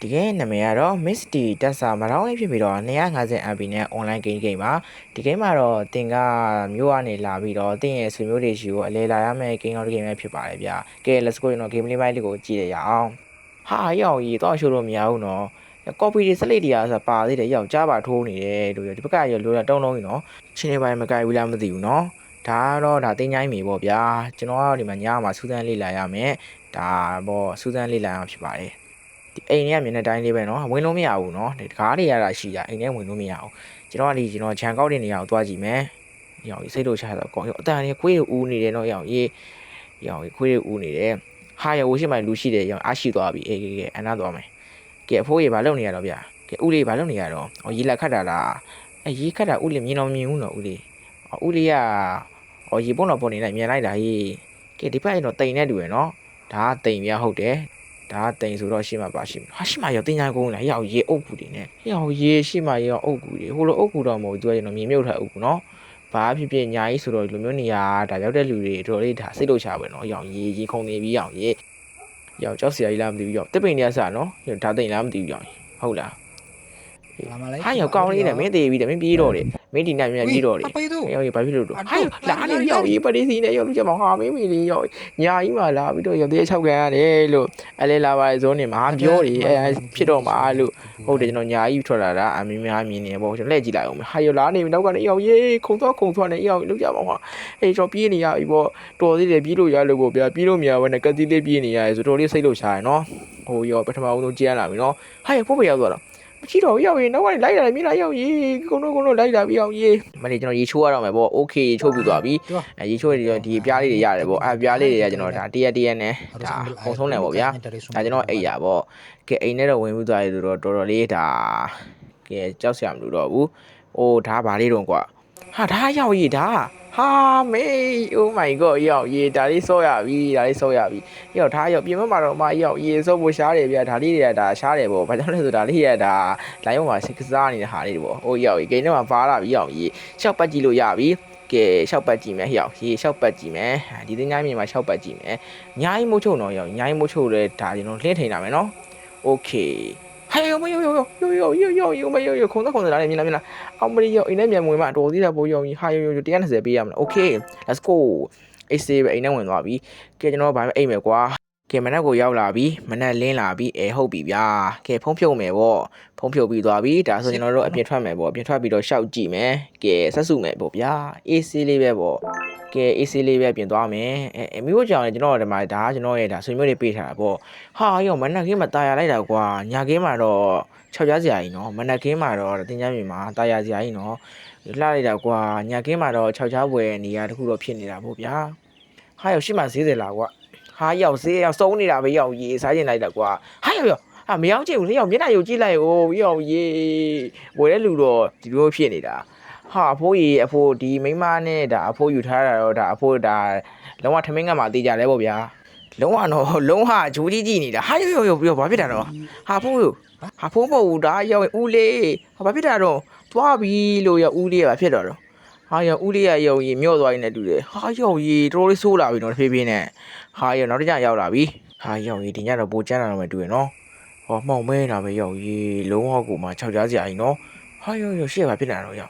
ဒီကနေ့နာမည်ကတော့ Misty တက်စာမတော်လေးဖြစ်ပြီးတော့250 MB နဲ့ online game ပါဒီကိန်းမှာတော့တင်ကမျိုးကနေလာပြီးတော့တင်ရဲ့ဆွေမျိုးတွေရှိကိုအလဲလာရမယ့် game ကောင်းတစ် game ပဲဖြစ်ပါတယ်ဗျာကဲ let's go ကျွန်တော် game လေးပိုင်းလေးကိုကြည့်ရအောင်ဟာရောက်ကြီးတော့ရှိုးလို့မရဘူးနော် copy တွေ select တွေအားဆိုပါသေးတယ်ရောက်ကြားပါထိုးနေတယ်လို့ဒီဘက်ကရလိုရတုံးလုံးကြီးနော်ချင်းလေးပိုင်းမကြိုက်ဘူးလားမသိဘူးနော်ဒါကတော့ဒါတင်ချိုင်းမီပေါ့ဗျာကျွန်တော်ကတော့ဒီမှာညမှာစူးစမ်းလေ့လာရမယ်ဒါပေါ့စူးစမ်းလေ့လာရမှာဖြစ်ပါတယ်ဒီအိမ်ထဲကမျက်နှာတိုင်းလေးပဲเนาะဝင်လို့မရဘူးเนาะဒီတကားတွေရတာရှိတာအိမ်ထဲဝင်လို့မရဘူးကျွန်တော်ခြံကောက်တဲ့နေရာကိုသွားကြည့်မယ်ရောက်စိတ်လို့ချတာကောအတန်လေးခွေးဦးနေတယ်เนาะရောက်ခွေးဦးနေတယ်ဟာရဝရှိမှလူရှိတယ်ရောက်အားရှိသွားပြီအေးအနာသွားမယ်ကဲအဖိုးကြီးဘာလုပ်နေရတော့ဗျာကဲဦးလေးဘာလုပ်နေရတော့ရေလက်ခတ်တာလားရေခတ်တာဦးလေးမြင်တော့မြင်ဘူးနော်ဦးလေးကရေပုံတော့ပေါ်နေလိုက်မြင်လိုက်တာဟေးကဲဒီဘက်တော့တိန်နေတူရယ်เนาะဒါကတိန်ပြဟုတ်တယ်ဒါတိန်ဆိုတော့ရှိမှပါရှိမှာဟာရှိမှရောတင်ညာကုန်းလားရောက်ရေအုပ်ကူတွေနဲ့ရောက်ရေရှိမှရောအုပ်ကူတွေဟိုလိုအုပ်ကူတော့မဟုတ်သူကကျွန်တော်မြေမြုပ်ထားအုပ်ကူနော်ဘာဖြစ်ဖြစ်ညာကြီးဆိုတော့ဒီလိုမျိုးနေရာဒါရောက်တဲ့လူတွေတော်လေးဒါစိတ်လို့ချပဲနော်ရောက်ရေခုန်နေပြီးရောက်ကြောက်စရာကြီးလားမသိဘူးရောက်တစ်ပိန်တည်းဆာနော်ဒါတိန်လားမသိဘူးရောက်ဟုတ်လားဟာရောက်ကောင်းလေးနဲ့မင်းသေးပြီးတယ်မင်းပြေးတော့တယ်မင်းဒီနိုင်မြန်ပြေးတော့တယ်ရောက်ဘာဖြစ်လို့တော့ဟာလာနေရောက်ရေးပရိစီနဲ့ရောက်လူချက်မောင်ဟာမင်းမီလေးရောက်ညာကြီးမှလာပြီးတော့ရောက်သေး6ကန်ရတယ်လို့အလဲလာပါဇုံးနေမှာပြောတယ်ဖြစ်တော့မှာလို့ဟုတ်တယ်ကျွန်တော်ညာကြီးထွက်လာတာအမင်းများမြင်နေပေါ့ကျွန်တော်လှည့်ကြည့်လိုက်အောင်ဟာရောက်လာနေပြီနောက်ကနေရောက်ရေးခုံသွားနေရောက်လူချက်မောင်ဟာအေးကျွန်တော်ပြေးနေရပြီပေါ့တော်သေးတယ်ပြေးလို့ရလို့ပေါ့ဗျာပြေးလို့မရဘဲနဲ့ကတိလေးပြေးနေရတယ်ဆိုတော်လေးစိတ်လို့ရှာရနော်ဟိုရောပထမဦးဆုံးကြည့်ရလာပြီနော်ဟာရောက်ဖို့ပဲရောက်သွားတော့မချီတော့ရောက်ရင်နောက်ကနေလိုက်လာတယ်မြင်လာရောက်ရေးကုန်းတို့လိုက်လာပြီးရောက်ရေးမနေ့ကျွန်တော်ရေချိုးရတော့မယ်ပေါ့โอเคချိုးပြီးသွားပြီရေချိုးရဒီပြားလေးတွေရတယ်ပေါ့ပြားလေးတွေကကျွန်တော်ဒါတရက်နဲ့ဒါပုံဆုံးတယ်ပေါ့ဗျာဒါကျွန်တော်အိပ်ရပေါ့ကဲအိမ်နဲ့တော့ဝင်ပြီးသွားရဆိုတော့တော်တော်လေးဒါကဲကြောက်စရာမလိုတော့ဘူးအိုးဒါဘာလေးတော့ကွာဟာဒါရောက်ရေးဒါဟာမေ oh my god ရောက်ရေးဒါလေးစောရပြီရောက်ဒါရောက်ပြင်မမှာတော့မရောက်ရေးစောဖို့ရှားတယ်ဗျာဒါလေးတွေကဒါရှားတယ်ပေါ့ဘာကြောင့်လဲဆိုဒါလေးတွေကဒါလိုင်းပေါ်မှာကစားနေတဲ့ဟာလေးတွေပေါ့ဟိုရောက်ရေးဂိမ်းထဲမှာပါလာပြီရောက်ရေးရှောက်ပတ်ကြည့်လို့ရပြီကဲရှောက်ပတ်ကြည့်မယ်ရောက်ရေးရှောက်ပတ်ကြည့်မယ်ဒီတင်ညာမြေမှာရှောက်ပတ်ကြည့်မယ်ညာကြီးမိုးချုံတော့ရောက်ညာကြီးမိုးချုံလဲဒါကျွန်တော်လှည့်ထိန်လာမယ်နော်โอเคဟဲ့ယောခုံတော့လာနေမြင်လားအောင်မရီယောအိမ်နဲ့မြန်ဝင်မှာတော်သေးတာပို့ယောဟာယော120ပေးရမလား Okay let's go အေးစေးပဲအိမ်နဲ့ဝင်သွားပြီကဲကျွန်တော်ဘာမှအိမ်မယ်ကွာကဲမနက်ကိုရောက်လာပြီမနက်လင်းလာပြီဟုတ်ပြီဗျာကဲဖုံးဖြုတ်မယ်ပေါ့ဖုံးဖြုတ်ပြီးသွားပြီဒါဆိုကျွန်တော်တို့အပြင်ထွက်မယ်ပေါ့အပြင်ထွက်ပြီးတော့ရှောက်ကြည့်မယ်ကဲဆက်စုမယ်ပေါ့ဗျာအေးစေးလေးပဲပေါ့ကဲအေးစေးလေးပဲပြင်သွားမယ်မိဖို့ကြောင့်လည်းကျွန်တော်ဒီမှာဒါကျွန်တော်ရဲ့ဒါဆွေမျိုးတွေပေးထားတာပေါ့ဟာရောမနက်ခင်းမှာတာယာလိုက်တာကွာညခင်းမှာတော့6ကြားစရာကြီးနော်မနက်ခင်းမှာတော့တင်ချမ်းမြေမှာတာယာစရာကြီးနော်လှလိုက်တာကွာညခင်းမှာတော့6ကြားပွဲနေရာတခုတော့ဖြစ်နေတာပေါ့ဗျာဟာရောရှိမှဈေးတယ်လားကွာဟာရောက်ဈေးရောက်စုံနေတာပဲရောက်ရေးစားကျင်လိုက်တာကွာဟာရောက်ဟာမရောက်ချင်ဘူးလေရောက်မျက်နှာယုတ်ကြည့်လိုက်ဦးရောက်ရေးဝယ်တဲ့လူတော့ဒီလိုဖြစ်နေတာဟာအဖိုးကြီးအဖိုးဒီမိန်းမနဲ့ဒါအဖိုးယူထားတာတော့ဒါအဖိုးဒါလုံးဝထမင်းကမှတေးကြလဲပေါ့ဗျာလုံးဝဂျိုးကြီးနေတာဟာရောက်ဘာဖြစ်တာတော့ဟာဖိုးဟာဖိုးပေါ့ဦးဒါရောက်ဦးလေးဟာဘာဖြစ်တာတော့သွားပြီလို့ရောက်ဦးလေးကဘာဖြစ်တော့ဟာရောက်ဦးလေးကရောက်ရင်မြော့သွားရင်လည်းတူတယ်ဟာရောက်ကြီးတော်တော်လေးဆိုးလာပြီနော်တဖြည်းဖြည်းနဲ့ဟာရောက်နောက်တစ်ကြရောက်လာပြီဟာရောက်ကြီးဒီညတော့ပိုကျန်းလာတော့မှတူရနော်ဟောမှောင်မဲနေတာပဲရောက်ကြီးလုံးဝကိုမှ6ကြားစရာကြီးနော်ဟာရောက်ရှေ့ဘာဖြစ်နေတာတော့ရောက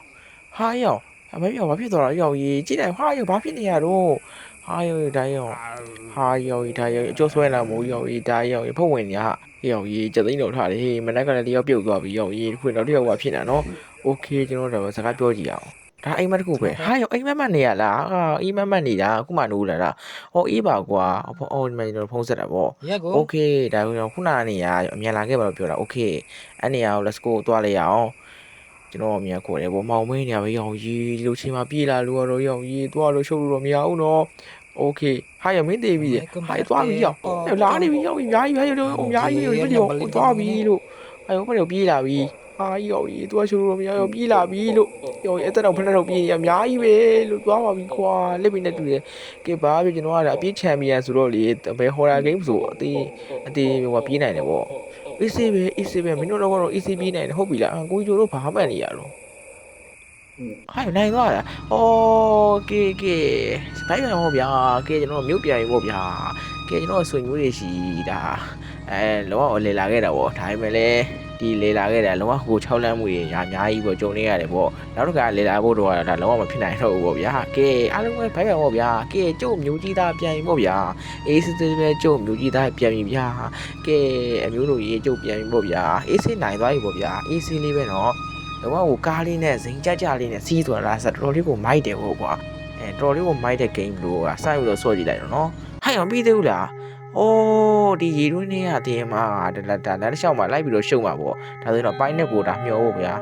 ်ဟာရောက်အမေရောက်ဘာဖြစ်သွားတာရောက်ကြီးကြည့်လိုက်ဟာရောက်ဘာဖြစ်နေရတော့ဟာရောက်ဒါရောက်ဟာရောက်ဒါရောက်အကျိုးဆွဲလာမို့ရောက်ကြီးဒါရောက်ဖုတ်ဝင်နေဟာရောက်ကြီးစက်သိန်းတော့ထားတယ်ဟေးမနက်ကလည်းတယောက်ပြုတ်သွားပြီရောက်ကြီးခွေနောက်တစ်ယောက်ကဖြစ်နေတာနော်โอเคကျွန်တော်တော့စကားပြောကြည့်အောင်ဒါအိမ်မက်တစ်ခုပဲဟာရောအိမ်မက်မနေရလားအိမ်မက်နေတာအခုမှနိုးလာတာဟောအေးပါကွာဟောဒီမှာကျွန်တော်ဖုန်းဆက်တာပေါ့โอเคဒါကျွန်တော်ခုနကနေရအမြန်လာခဲ့ပါလို့ပြောတာโอเคအဲ့နေရာကို let's go သွားလိုက်ရအောင်ကျွန်တော်အမြန်ခေါ်တယ်ပေါ့မောင်မင်းနေရပဲရောင်ရီလူချင်းမှာပြေးလာလို့တော့ရောင်ရီသွားလို့ရှုပ်လို့တော့မရဘူးနော်โอเคဟာရမင်းသေးပြီဟာသွားပြီရောလာနေပြီရောအများကြီးပဲရောအများကြီးပဲရောသွားပြီလို့ဟာရောဘယ်လိုပြေးလာပြီဟာရောကြီးသူကချိုးလို့မရရောပြေးလာပြီလို့ရောအဲ့တဲ့တော့ဖက်တော့ပြေးနေအများကြီးပဲလို့သွားပါပြီခွာလက်ပြီးနဲ့တူတယ်ကဲဘာဖြစ်ကျွန်တော်ကဒါအပြည့်ချန်ပီယံဆိုတော့လေဘယ်ဟော်ရာဂိမ်းဆိုအသေးဟိုပြေးနိုင်တယ်ပေါ့ AC ပဲမင်းတို့တော့ AC ပြေးနိုင်တယ်ဟုတ်ပြီလားကိုကြီးတို့ဘာမှမနေရတော့ဟာနိုင်သွားတာโอเคဘိုင်ဘိုင်ဟောဗျာကဲကျွန်တော်မြို့ပြန်ပြီပေါ့ဗျာကဲကျွန်တော်ဆွေမျိုးတွေရှိဒါ လုံးဝလေလာခဲ့တာပေါ့ဒါပေမဲ့လည်းဒီလေလာခဲ့တာလုံးဝဟို6လမ်းမှုတွေအများကြီးပေါ့ကြုံနေရတယ်ပေါ့နောက်တစ်ခါလေလာဖို့တော့ဒါလုံးဝမဖြစ်နိုင်တော့ဘူးပေါ့ဗျာကဲအားလုံးပဲဘိုက်ပါပေါ့ဗျာကဲကျုပ်မျိုးကြီးသားပြန်ပြီပေါ့ဗျာအေးစစ်စစ်ပဲကျုပ်မျိုးကြီးသားပြန်ပြီဗျာကဲအမျိုးတို့ရေးကျုပ်ပြန်ပြီပေါ့ဗျာအေးစစ်နိုင်သွားပြီပေါ့ဗျာအေးစစ်လေးပဲနော်လုံးဝဟိုကားလေးနဲ့ဇိမ်ကြကြလေးနဲ့စီးသွားတာဆိုတော်တော်လေးကိုမိုက်တယ်ပေါ့ကွာတော်တော်လေးကိုမိုက်တဲ့ game လို့ကစိုက်လို့ဆော့ကြည့်လိုက်တော့နော်ဟိုင်အောင်ပြီးသေးဘူးလားအိုးဒီရေတွင်းနေရတဲ့မှာဒါလမ်းလျှောက်မှာလိုက်ပြီးတော့ရှုံမှာပေါ့ဒါဆိုရင်တော့ပိုင်းနဲ့ကိုဒါမျောဖို့ဗျာ